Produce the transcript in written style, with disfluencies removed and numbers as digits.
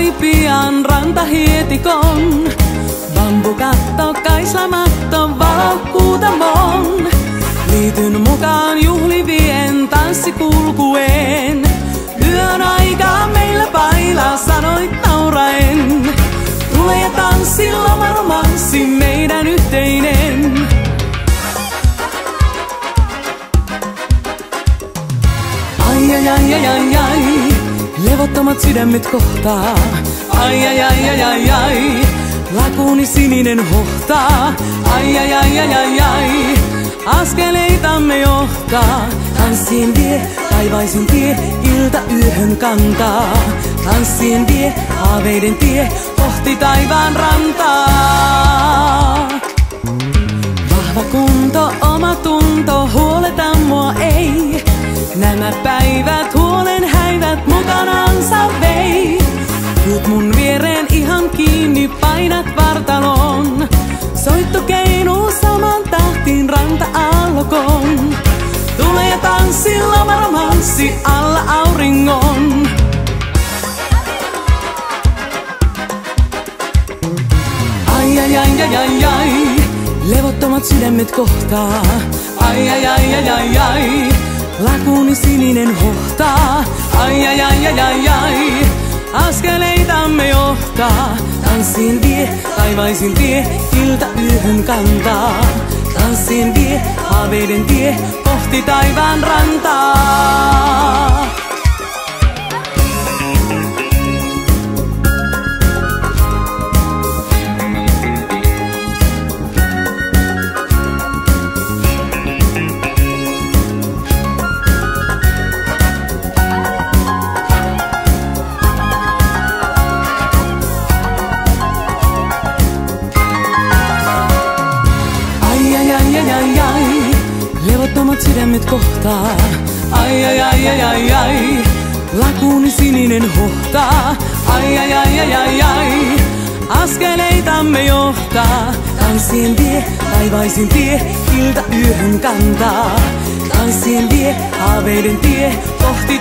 ohi pian rantahietikon. Bambukatto, kaislamatto, valokuutamon. Liityn mukaan juhlivien tanssikulkueen. Yön aikaa meillä pailaa, sanoit nauraen. Tule ja tanssi, lomaromanssi, meidän yhteinen. Ai ai ai ai ai ai, levottomat sydämet kohtaa. Ai ai ai ai ai ai, lakuuni sininen hohtaa. Ai ai ai ai ai ai, askeleitamme johtaa. Tanssien vie, taivaisin tie, ilta yöhön kantaa. Tanssien vie, haaveiden tie, kohti taivaan rantaa. Vahva kunto, oma tunto, huoleta mua ei. Nämä päivät huolen häivät mukanansa vei. Tuut mun viereen ihan kiinni, painat vartalon. Soitto keinuu saman tahtiin ranta-aallokon. Tule ja tanssi, lomaromanssi alla auringon. Ai ai ai ai ai ai, levottomat sydämet kohtaa. Ai ai ai ai ai ai, lakuuni sininen hohtaa. Ai ai ai ai ai ai, askeleitamme johtaa. Tanssiin vie, taivaisin tie, ilta yöhön kantaa. Tanssiin vie, haaveiden tie, kohti taivaan rantaa. Levottomat sydämet kohtaa. Ai ai ai ai ai ai, lakuuni sininen hohtaa. Ai ai ai ai ai ai, askeleitamme johtaa. Tanssien vie, taivaisin tie, ilta yöhön kantaa. Tanssien vie, haaveiden tie, kohti